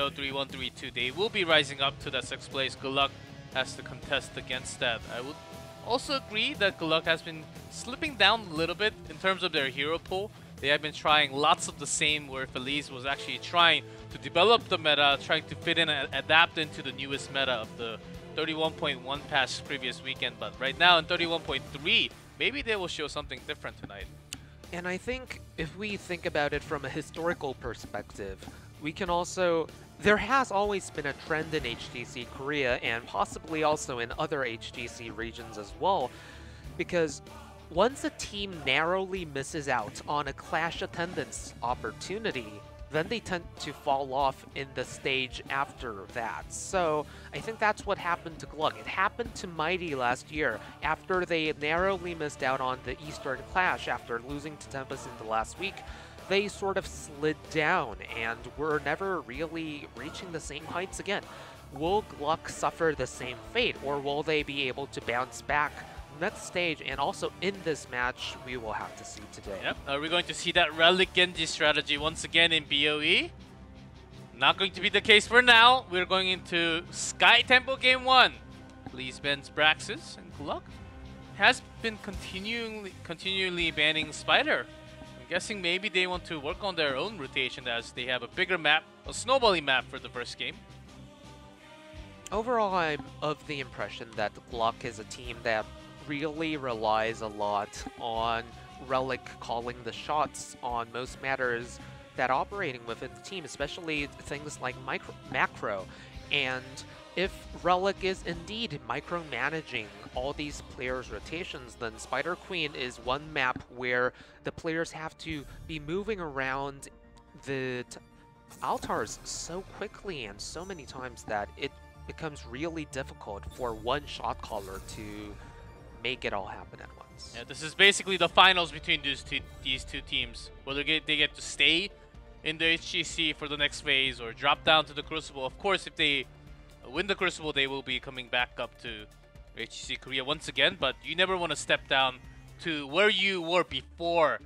3-0, 3-1, 3-2. They will be rising up to that 6th place. GLuck has to contest against that. I would also agree that GLuck has been slipping down a little bit in terms of their hero pool. They have been trying lots of the same, where Feliz was actually trying to develop the meta, trying to fit in and adapt into the newest meta of the 31.1 patch previous weekend. But right now in 31.3, maybe they will show something different tonight. And I think if we think about it from a historical perspective, we can also... There has always been a trend in HGC Korea, and possibly also in other HGC regions as well, because once a team narrowly misses out on a clash attendance opportunity, then they tend to fall off in the stage after that. So I think that's what happened to GLuck. It happened to Mighty last year after they narrowly missed out on the Eastern Clash after losing to Tempest in the last week. They sort of slid down and were never really reaching the same heights again. Will GLuck suffer the same fate, or will they be able to bounce back next stage? And also in this match, we will have to see today. Yep. Are we going to see that Relic Genji strategy once again in BOE? Not going to be the case for now. We're going into Sky Temple Game 1. Please bans Braxis, and GLuck has been continually banning Spider. I'm guessing maybe they want to work on their own rotation as they have a bigger map, a snowballing map for the first game. Overall, I'm of the impression that GLuck is a team that really relies a lot on Relic calling the shots on most matters that operating within the team, especially things like macro. And if Relic is indeed micromanaging all these players' rotations, then Spider Queen is one map where the players have to be moving around the altars so quickly and so many times that it becomes really difficult for one shot caller to make it all happen at once. Yeah, this is basically the finals between these two teams. Whether they get to stay in the HGC for the next phase or drop down to the Crucible. Of course, if they win the Crucible, they will be coming back up to HGC Korea once again. But you never want to step down to where you were before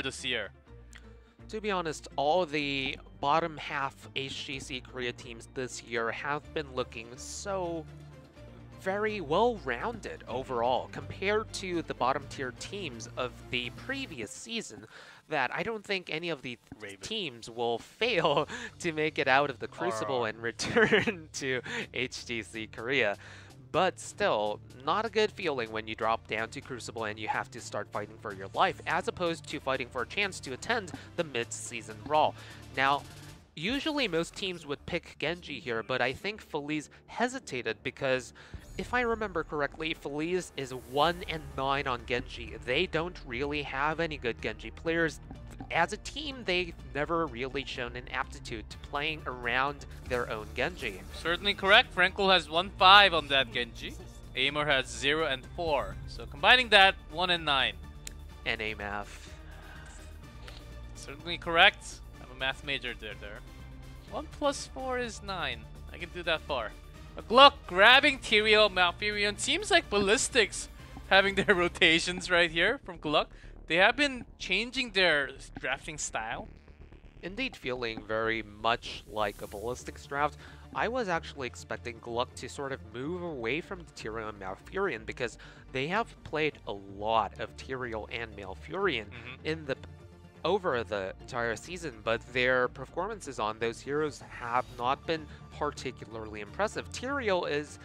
this year. To be honest, all the bottom half HGC Korea teams this year have been looking so very well-rounded overall compared to the bottom tier teams of the previous season, that I don't think any of the teams will fail to make it out of the Crucible and return to HGC Korea. But still, not a good feeling when you drop down to Crucible and you have to start fighting for your life, as opposed to fighting for a chance to attend the mid-season Brawl. Now, usually most teams would pick Genji here, but I think Feliz hesitated because, if I remember correctly, Feliz is 1-9 on Genji. They don't really have any good Genji players. As a team, they've never really shown an aptitude to playing around their own Genji. Certainly correct. Frankel has 1-5 on that Genji. Aimer has 0-4. So combining that, 1-9. NA math. Certainly correct. I'm a math major there. 1 + 4 is 9. I can do that far. GLuck grabbing Tyrael, Malfurion. Seems like Ballistics having their rotations right here from GLuck. They have been changing their drafting style. Indeed, feeling very much like a Ballistics draft. I was actually expecting GLuck to sort of move away from Tyrael and Malfurion because they have played a lot of Tyrael and Malfurion in over the entire season, but their performances on those heroes have not been particularly impressive. Tyrael is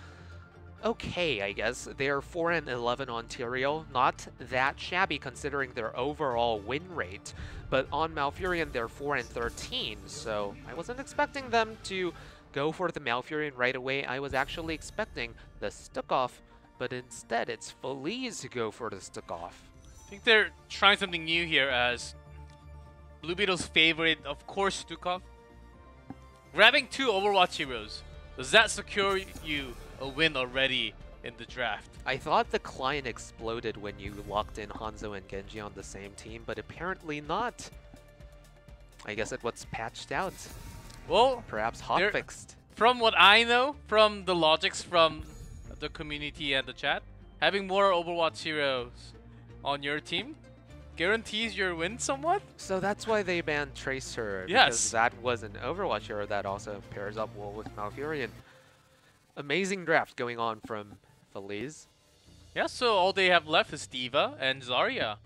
okay, I guess. They're 4-11 on Tyrael, not that shabby considering their overall win rate, but on Malfurion they're 4-13, so I wasn't expecting them to go for the Malfurion right away. I was actually expecting the Stukov, but instead it's Feliz to go for the Stukov. I think they're trying something new here, as Blue Beetle's favorite, of course, Stukov. Grabbing 2 Overwatch heroes, does that secure you a win already in the draft? I thought the client exploded when you locked in Hanzo and Genji on the same team, but apparently not. I guess it was patched out. Well, perhaps hotfixed. From what I know, from the logics from the community and the chat, having more Overwatch heroes on your team guarantees your win somewhat. So that's why they banned Tracer. Yes. Because that was an Overwatch hero that also pairs up well with Malfurion. Amazing draft going on from Feliz. Yeah, so all they have left is Diva and Zarya.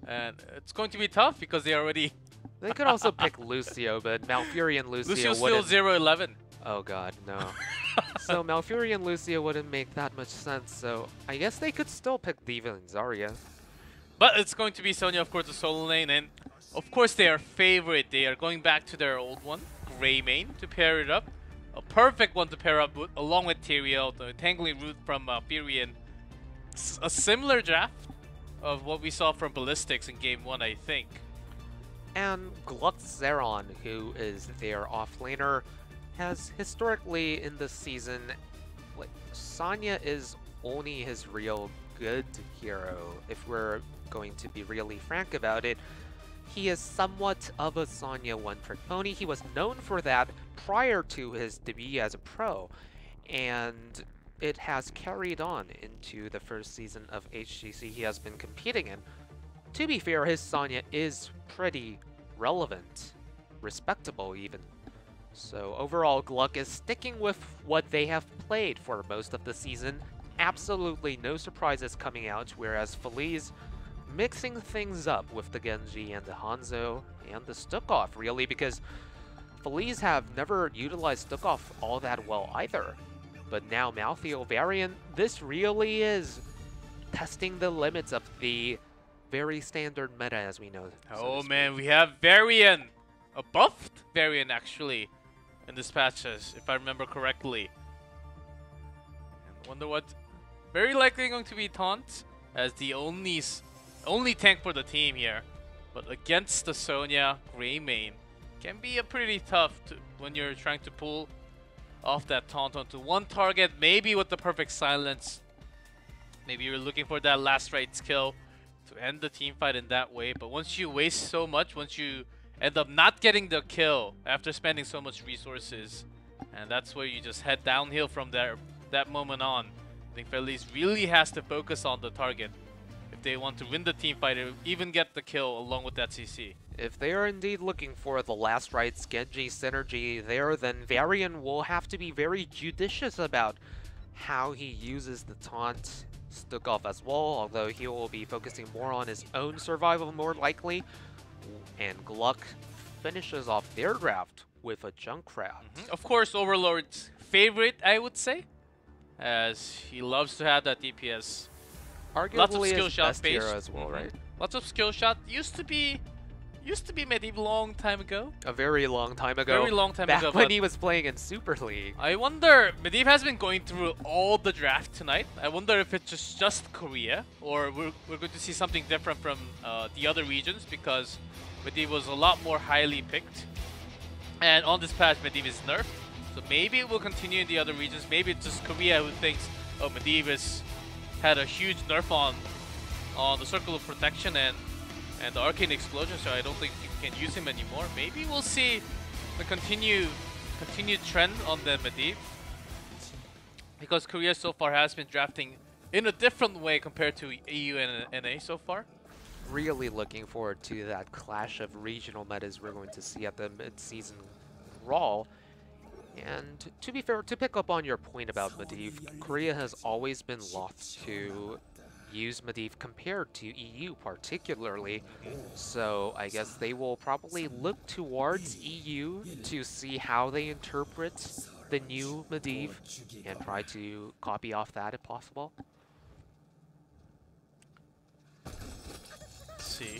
And it's going to be tough because they already... They could also pick Lucio, but Malfurion Lucio Lucio's wouldn't... still 0-11. Oh god, no. So Malfurion Lucio wouldn't make that much sense, so I guess they could still pick Diva and Zarya. But it's going to be Sonya, of course, the solo lane, and of course their favorite. They are going back to their old one, Grey Main, to pair it up. A perfect one to pair up with, along with Tyrael, the Tangling Root from Furion. A similar draft of what we saw from Ballistics in Game 1, I think. And GLuck Zeron, who is their offlaner, has historically in this season, like, Sonya is only his real good hero, if we're going to be really frank about it. He is somewhat of a Sonya one-trick pony. He was known for that prior to his debut as a pro, and it has carried on into the first season of HGC he has been competing in. To be fair, his Sonya is pretty relevant, respectable even. So overall, GLuck is sticking with what they have played for most of the season. Absolutely no surprises coming out, whereas Feliz mixing things up with the Genji and the Hanzo and the Stukov, really, because Feliz have never utilized Stukov all that well either. But now Malthael variant, this really is testing the limits of the very standard meta as we know. Oh man, we have Varian, a buffed Varian actually, in this patches, if I remember correctly. And wonder what, very likely going to be Taunt as the only tank for the team here. But against the Sonya Grey Main, can be a pretty tough when you're trying to pull off that taunt onto one target, maybe with the perfect silence. Maybe you're looking for that last right skill to end the team fight in that way. But once you waste so much, once you end up not getting the kill after spending so much resources, and that's where you just head downhill from there. That moment on, I think Feliz really has to focus on the target if they want to win the team fight or even get the kill along with that CC. If they are indeed looking for the last rights Genji synergy there, then Varian will have to be very judicious about how he uses the taunt. Stukov as well, although he will be focusing more on his own survival more likely. And GLuck finishes off their draft with a Junkrat. Of course, Overlord's favorite, I would say, as he loves to have that DPS. Arguably lots of skill his shot best based hero as well, right? Lots of skill shot. Used to be Medivh long time ago. A very long time ago. Very long time back ago. when he was playing in Super League. I wonder, Medivh has been going through all the draft tonight. I wonder if it's just Korea, or we're going to see something different from the other regions, because Medivh was a lot more highly picked. And on this patch, Medivh is nerfed. So maybe it will continue in the other regions. Maybe it's just Korea who thinks, oh, Medivh has had a huge nerf on the Circle of Protection and the Arcane Explosion, so I don't think you can use him anymore. Maybe we'll see the continued trend on the Medivh, because Korea so far has been drafting in a different way compared to EU and NA so far. Really looking forward to that clash of regional metas we're going to see at the mid-season Raw. And to be fair, to pick up on your point about Medivh, Korea has always been loth to use Medivh compared to EU particularly, so I guess they will probably look towards EU to see how they interpret the new Medivh and try to copy off that if possible. Let's see.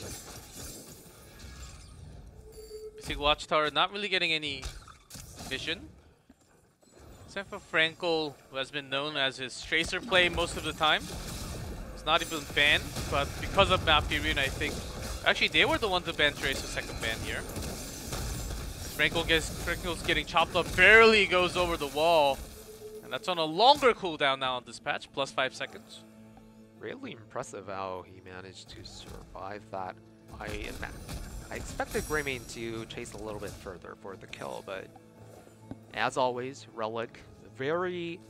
Basic Watchtower not really getting any vision. Except for Frankel, who has been known as his Tracer play most of the time. Not even banned, but because of Malfurion, I think actually they were the ones that banned Tracer's second ban here. Frankel's getting chopped up, barely goes over the wall, and that's on a longer cooldown now on this patch, plus 5 seconds. Really impressive how he managed to survive that. I expected Greymane to chase a little bit further for the kill, but as always, Relic, very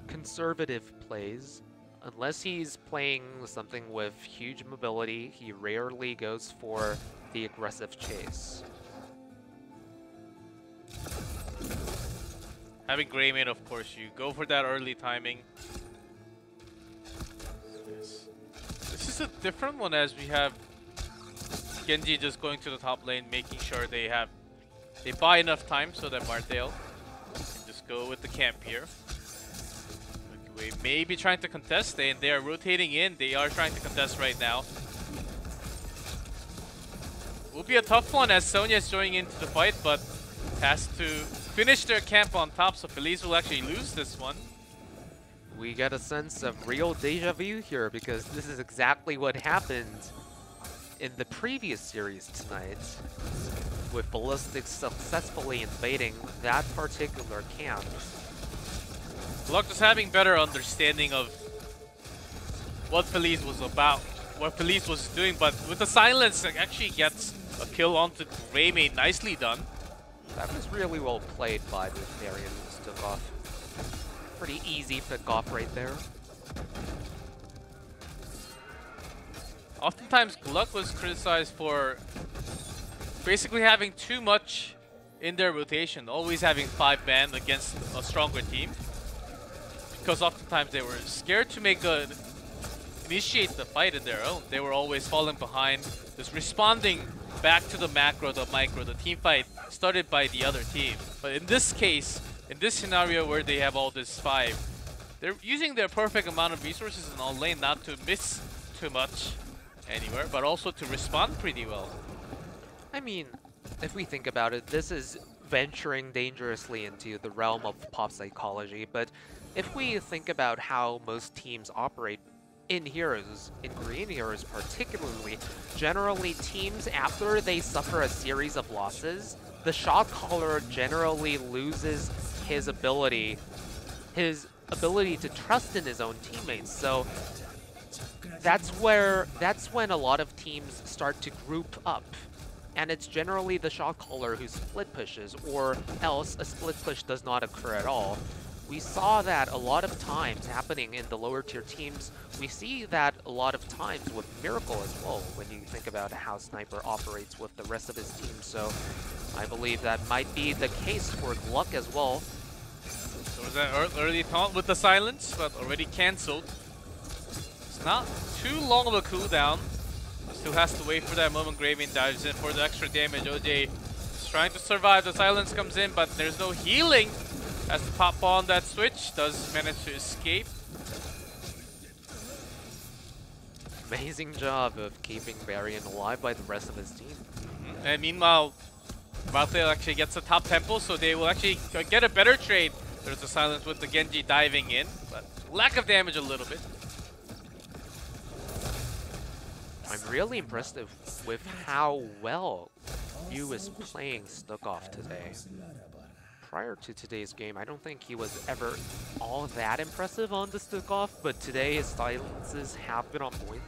conservative plays. Unless he's playing something with huge mobility, he rarely goes for the aggressive chase. Having Greymane, of course, you go for that early timing. This is a different one as we have Genji just going to the top lane, making sure they buy enough time so that Marthael can just go with the camp here. We may be trying to contest, and they are rotating in. They are trying to contest right now. Will be a tough one as Sonya is joining into the fight, but has to finish their camp on top, so Feliz will actually lose this one. We get a sense of real deja vu here because this is exactly what happened in the previous series tonight, with Ballistic successfully invading that particular camp. GLuck just having better understanding of what Feliz was about, what Feliz was doing, but with the silence, it actually gets a kill onto Greymane. Nicely done. That was really well played by the Varian Stukov. Pretty easy pick off right there. Oftentimes, GLuck was criticized for basically having too much in their rotation, always having 5-man against a stronger team. Because oftentimes they were scared to initiate the fight in their own. They were always falling behind, just responding back to the macro, the micro, the team fight started by the other team. But in this case, in this scenario where they have all this 5, they're using their perfect amount of resources in all lane not to miss too much anywhere, but also to respond pretty well. I mean, if we think about it, this is venturing dangerously into the realm of pop psychology, but if we think about how most teams operate in Heroes, in Korean Heroes particularly, generally teams, after they suffer a series of losses, the shot caller generally loses his ability to trust in his own teammates. So that's when a lot of teams start to group up. And it's generally the shot caller who split pushes, or else a split push does not occur at all. We saw that a lot of times happening in the lower tier teams. We see that a lot of times with Miracle as well, when you think about how Sniper operates with the rest of his team. So I believe that might be the case for GLuck as well. There was that early taunt with the silence, but already cancelled. It's not too long of a cooldown. Still has to wait for that moment. Greymane dives in for the extra damage. OJ is trying to survive. The silence comes in, but there's no healing. Has to pop on that switch. Does manage to escape. Amazing job of keeping Varian alive by the rest of his team. And meanwhile, Marthael actually gets the top tempo, so they will actually get a better trade. There's the silence with the Genji diving in, but lack of damage a little bit. I'm really impressed with how well Yu is playing Stukov today. Prior to today's game, I don't think he was ever all that impressive on the Stukov, but today his silences have been on point.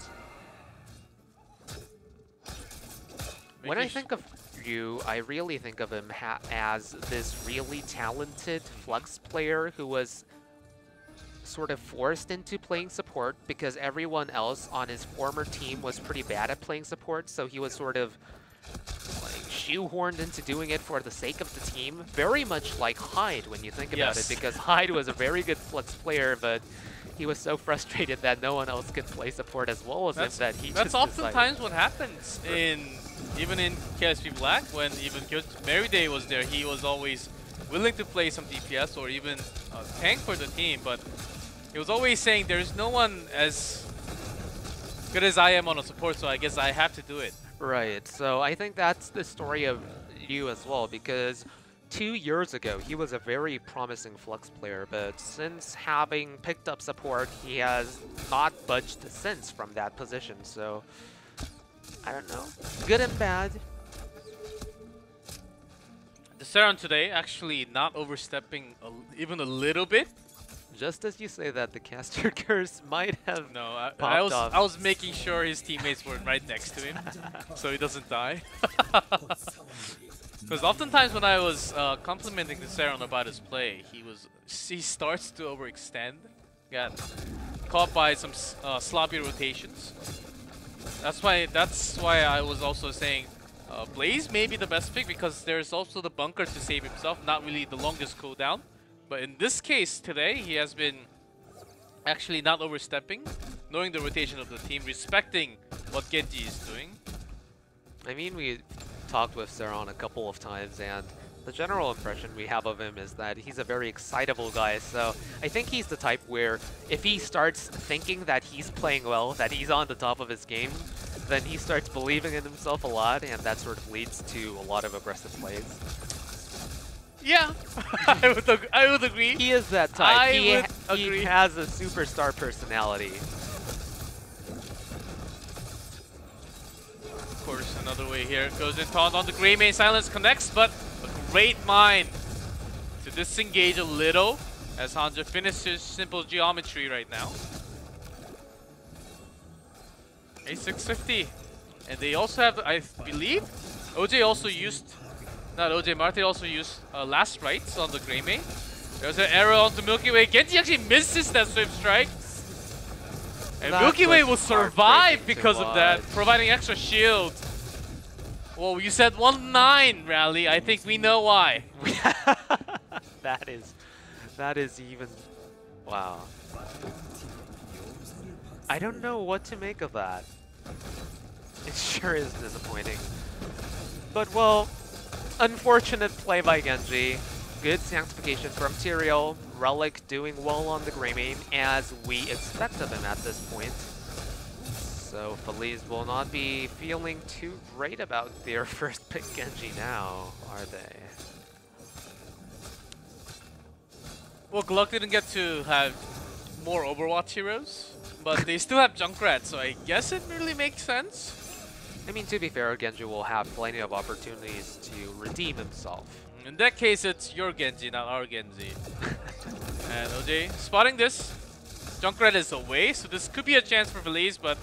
When I think of Yu, I really think of him as this really talented flex player who was sort of forced into playing support because everyone else on his former team was pretty bad at playing support, so he was sort of like shoehorned into doing it for the sake of the team. Very much like Hyde when you think about it, because Hyde was a very good flex player, but he was so frustrated that no one else could play support as well as him that he That's just oftentimes what happens even in KSP Black. When even Merryday was there, he was always willing to play some DPS or even tank for the team, but he was always saying there's no one as good as I am on a support, so I guess I have to do it. Right, so I think that's the story of Yu as well, because 2 years ago he was a very promising flex player, but since having picked up support, he has not budged since from that position, so I don't know. Good and bad. The Saron today actually not overstepping even a little bit. Just as you say that, the caster curse might have I was making sure his teammates were right next to him, so he doesn't die. Because oftentimes when I was complimenting the Saron about his play, he starts to overextend. Got caught by some sloppy rotations. That's why I was also saying Blaze may be the best pick, because there's also the bunker to save himself, not really the longest cooldown. But in this case today, he has been actually not overstepping, knowing the rotation of the team, respecting what Genji is doing. I mean, we talked with Zeron a couple of times, and the general impression we have of him is that he's a very excitable guy. So I think he's the type where if he starts thinking that he's playing well, that he's on the top of his game, then he starts believing in himself a lot, and that sort of leads to a lot of aggressive plays. Yeah, I would agree. He is that type. He has a superstar personality. Of course, another way here. Goes in taunt on the Grey Mane. Silence connects, but a great mind to disengage a little as Hanjo finishes simple geometry right now. A 650. And they also have, I believe, OJ also used, not OJ, Marte also used last rites on the Grey Mane. There's an arrow on the Milky Way. Genji actually misses that Swift Strike. And Milky Way will survive because of that, providing extra shield. Well, you said 1-9, Rally. I think we know why. That is even, wow. I don't know what to make of that. It sure is disappointing. But, well, unfortunate play by Genji. Good sanctification from Tyrael. Relic doing well on the Grey Mane, as we expect of him at this point. So Feliz will not be feeling too great about their first pick Genji now, are they? Well, GLuck didn't get to have more Overwatch heroes, but they still have Junkrat, so I guess it really makes sense. I mean, to be fair, Genji will have plenty of opportunities to redeem himself. In that case, it's your Genji, not our Genji. And OJ spotting this. Junkrat is away, so this could be a chance for Feliz, but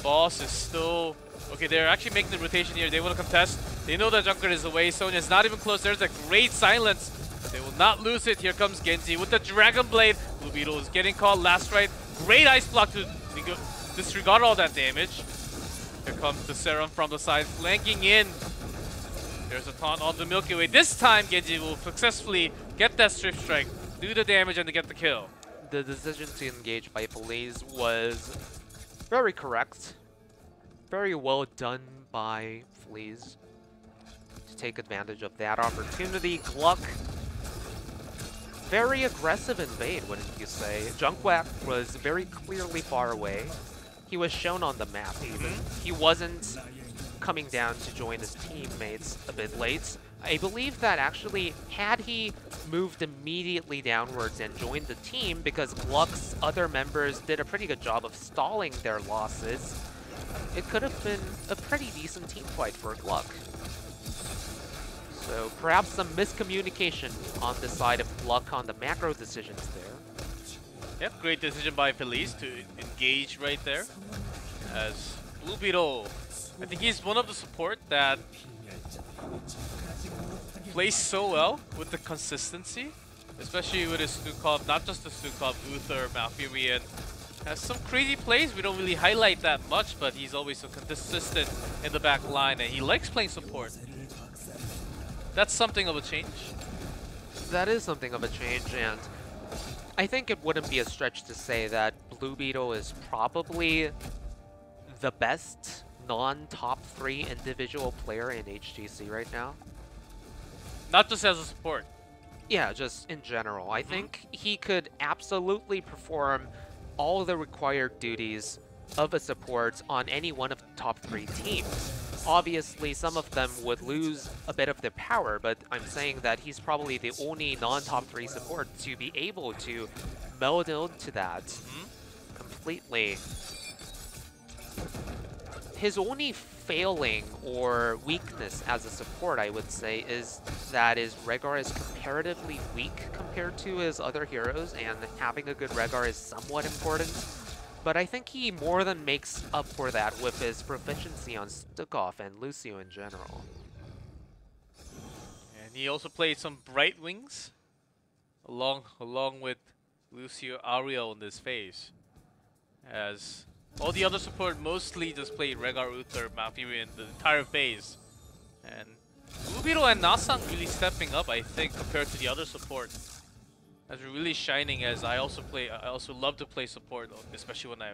Boss is still... Okay, they're actually making the rotation here. They want to contest. They know that Junkrat is away. Sonya's not even close. There's a great silence. They will not lose it. Here comes Genji with the Dragon Blade. Blue Beetle is getting caught last right. Great ice block to disregard all that damage. Here comes the Serum from the side, flanking in. There's a taunt on the Milky Way. This time, Genji will successfully get that Strip Strike, do the damage, and to get the kill. The decision to engage by Feliz was very correct. Very well done by Feliz to take advantage of that opportunity. GLuck, very aggressive invade, wouldn't you say? Junkrat was very clearly far away. He was shown on the map even. He wasn't coming down to join his teammates a bit late. I believe that actually, had he moved immediately downwards and joined the team, because GLuck's other members did a pretty good job of stalling their losses, it could have been a pretty decent team fight for GLuck. So perhaps some miscommunication on the side of GLuck on the macro decisions there. Yep, great decision by Feliz to engage right there. As Blue Beetle, I think he's one of the support that plays so well with the consistency, especially with his Stukov, not just the Stukov, Uther, Malfurion. Has some crazy plays, we don't really highlight that much, but he's always so consistent in the back line, and he likes playing support. That's something of a change. That is something of a change, and I think it wouldn't be a stretch to say that Blue Beetle is probably the best non-top 3 individual player in HGC right now. Not just as a support. Yeah, just in general. I think he could absolutely perform all the required duties of a support on any one of the top 3 teams. Obviously, some of them would lose a bit of their power, but I'm saying that he's probably the only non-top 3 support to be able to meld into that completely. His only failing or weakness as a support, I would say, is that his Rehgar is comparatively weak compared to his other heroes, and having a good Rehgar is somewhat important. But I think he more than makes up for that with his proficiency on Stukov and Lucio in general. And he also played some Bright Wings along with Lucio Ariel in this phase. as all the other support mostly just played Rehgar, Uther, Malfurion the entire phase. And Ubiro and Nasang really stepping up, I think, compared to the other support. As we're really shining, as I also love to play support, especially when I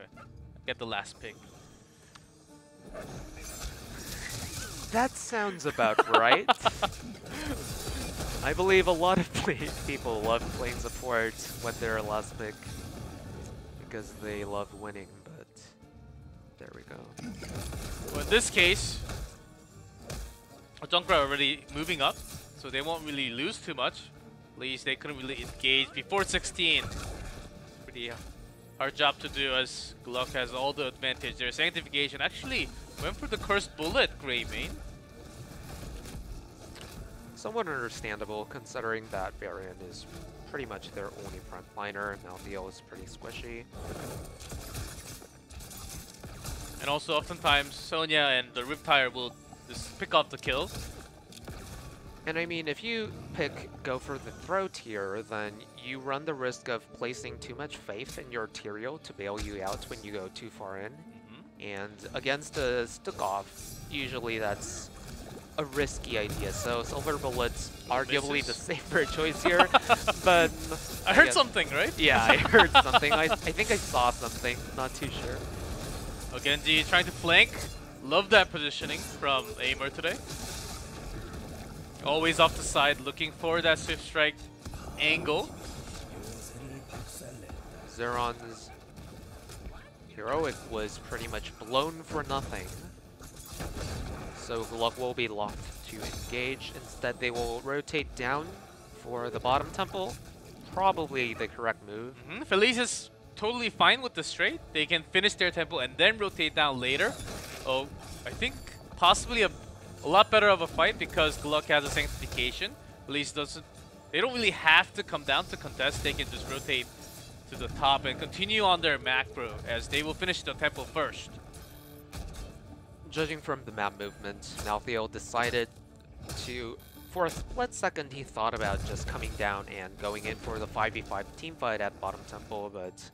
get the last pick. That sounds about right. I believe a lot of people love playing support when they're last pick because they love winning, but there we go. Well, in this case, Junkrat already moving up, so they won't really lose too much. At least they couldn't really engage before 16. Pretty hard job to do as GLuck has all the advantage. Their Sanctification actually went for the Cursed Bullet, Grey Mane. Somewhat understandable considering that Varian is pretty much their only frontliner. Malthael is pretty squishy. And also oftentimes Sonya and the Riptire will just pick off the kill. And I mean, if you go for the throat here, then you run the risk of placing too much faith in your Tyrael to bail you out when you go too far in. And against a Stukov, usually that's a risky idea. So Silver Bullet's arguably the safer choice here. But I heard something, right? Yeah, I heard something. I think I saw something. Not too sure. Oh, Genji trying to flank. Love that positioning from Aimer today. Always off the side, looking for that Swift Strike angle. Zeron's heroic was pretty much blown for nothing. So GLuck will be locked to engage. Instead, they will rotate down for the bottom temple. Probably the correct move. Feliz is totally fine with the straight. They can finish their temple and then rotate down later. Oh, I think possibly a lot better of a fight because GLuck has a Sanctification. Feliz doesn't. They don't really have to come down to contest. They can just rotate to the top and continue on their macro as they will finish the temple first. Judging from the map movement, Malthael decided to, for a split second, he thought about just coming down and going in for the 5v5 teamfight at bottom temple, but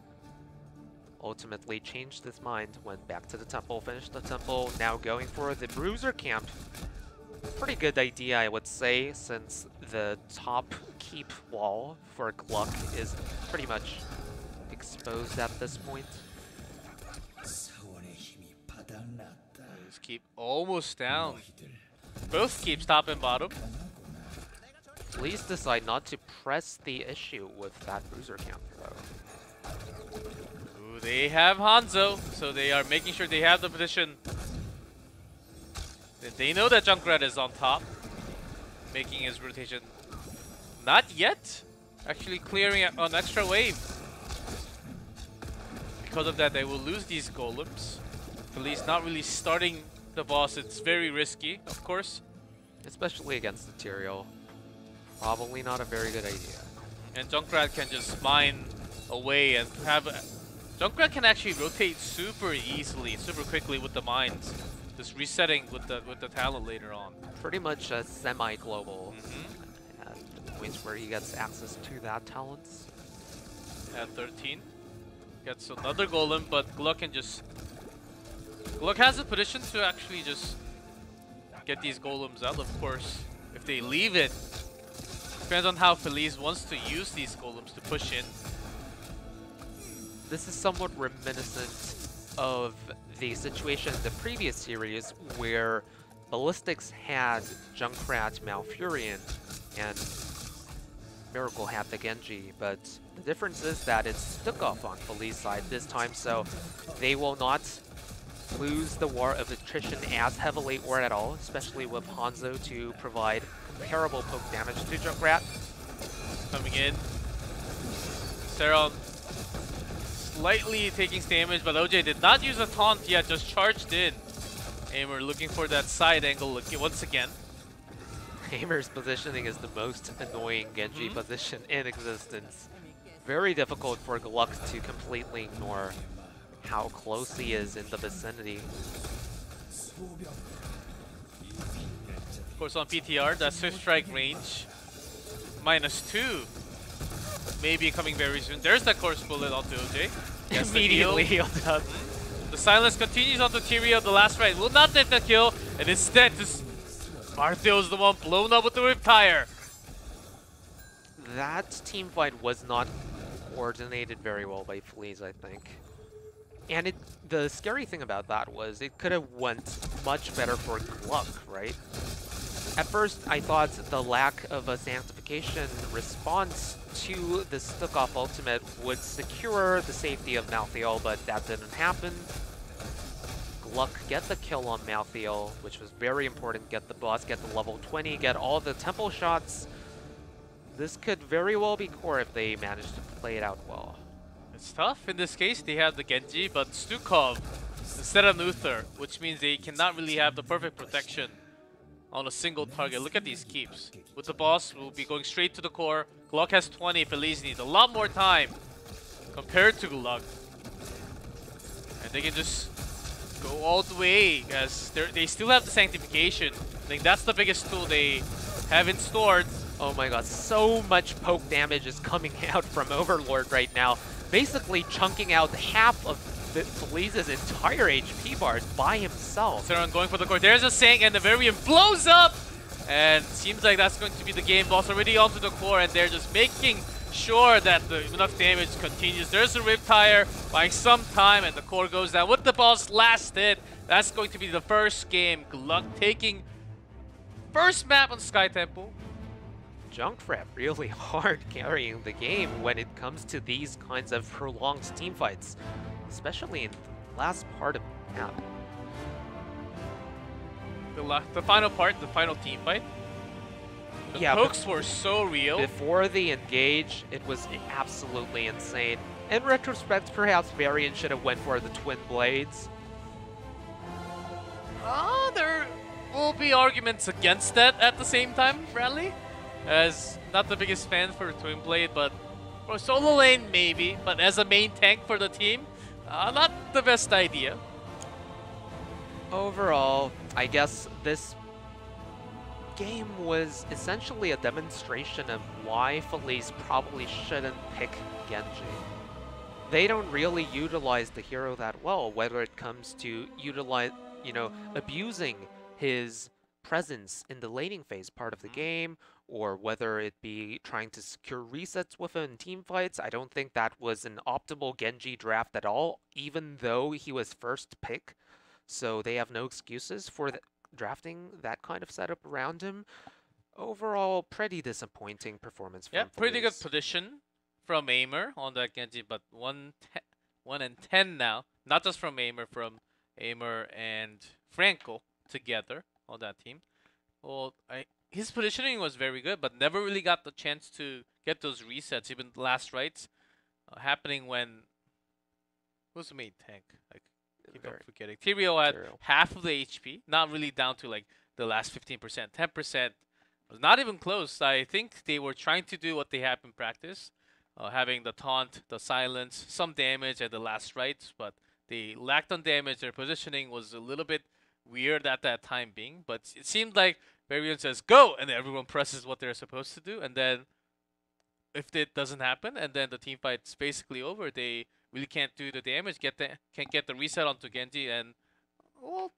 ultimately changed his mind, went back to the temple, finished the temple, now going for the bruiser camp. Pretty good idea, I would say, since the top keep wall for GLuck is pretty much exposed at this point. Just keep almost down. Both keeps top and bottom. Please decide not to press the issue with that bruiser camp, though. Ooh, they have Hanzo, so they are making sure they have the position. They know that Junkrat is on top, making his rotation. Not yet, actually clearing an extra wave. Because of that, they will lose these golems. Feliz not really starting the boss. It's very risky, of course. Especially against the Tyrael. Probably not a very good idea. And Junkrat can just mine away and have... Junkrat can actually rotate super easily, super quickly with the mines. Just resetting with the talent later on. Pretty much a semi-global at the points where he gets access to that talent. At 13. Gets another golem, but GLuck can just... GLuck has the position to actually just get these golems out, of course. If they leave it, depends on how Feliz wants to use these golems to push in. This is somewhat reminiscent of the situation in the previous series where Ballistics had Junkrat, Malfurion, and Miracle had the Genji, but the difference is that it's Stukov on Feliz's side this time, so they will not lose the war of attrition as heavily or at all, especially with Hanzo to provide comparable poke damage to Junkrat. Coming in. Sarah slightly taking damage, but OJ did not use a taunt yet, just charged in. And we're looking for that side angle once again. Aimer's positioning is the most annoying Genji position in existence. Very difficult for GLuck to completely ignore how close he is in the vicinity. Of course on PTR, that Swift Strike range, -2. maybe coming very soon. There's that course bullet onto OJ. Gets the Immediately heal. healed up. The silence continues onto Tyrio. The last right will not get the kill, and instead, just Marthio's the one blown up with the Riptire. That team fight was not coordinated very well by Feliz, I think. And the scary thing about that was it could have went much better for GLuck, right? At first, I thought the lack of a Sanctification response to the Stukov ultimate would secure the safety of Malthael, but that didn't happen. GLuck get the kill on Malthael, which was very important. Get the boss, get the level 20, get all the temple shots. This could very well be core if they manage to play it out well. It's tough. In this case, they have the Genji, but Stukov instead of Luther, which means they cannot really have the perfect protection on a single target. Look at these keeps. With the boss, we'll be going straight to the core. GLuck has 20. Feliz needs a lot more time compared to GLuck. And they can just go all the way, as they still have the Sanctification. I think that's the biggest tool they have in store. Oh my god, so much poke damage is coming out from Overlord right now. Basically chunking out half of Feliz's entire HP bars by himself. Seron going for the core. There's a Sank, and the Varian blows up! And seems like that's going to be the game boss already onto the core, and they're just making sure that enough damage continues. There's a Riptire buying some time, and the core goes down with the boss last hit. That's going to be the first game. GLuck taking first map on Sky Temple. Junkrat really hard carrying the game when it comes to these kinds of prolonged team fights, especially in the last part of the map. The final part, the final team fight. The pokes were so real. Before the engage, it was absolutely insane. In retrospect, perhaps Varian should have went for the twin blades. There will be arguments against that at the same time, Bradley. As not the biggest fan for Twin Blade, but for solo lane maybe, but as a main tank for the team, not the best idea. Overall, I guess this game was essentially a demonstration of why Feliz probably shouldn't pick Genji. They don't really utilize the hero that well, whether it comes to abusing his presence in the laning phase part of the game, or whether it be trying to secure resets within team fights. I don't think that was an optimal Genji draft at all, even though he was first pick. So they have no excuses for drafting that kind of setup around him. Overall, pretty disappointing performance from Feliz. Pretty good position from Aimer on that Genji, but 1 and 10 now. Not just from Aimer and Franco together on that team. Well, his positioning was very good, but never really got the chance to get those resets. Even the last rights happening when... Who's the main tank? I keep on forgetting. Tyrio had half of the HP, not really down to like the last 15%. 10% was not even close. I think they were trying to do what they have in practice, having the taunt, the silence, some damage at the last rights, but they lacked on damage. Their positioning was a little bit weird at that time being, but it seemed like Varian says go, and then everyone presses what they're supposed to do, and then if it doesn't happen, and then the team fight's basically over, they really can't do the damage, can't get the reset onto Genji, and well,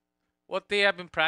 what they have been practicing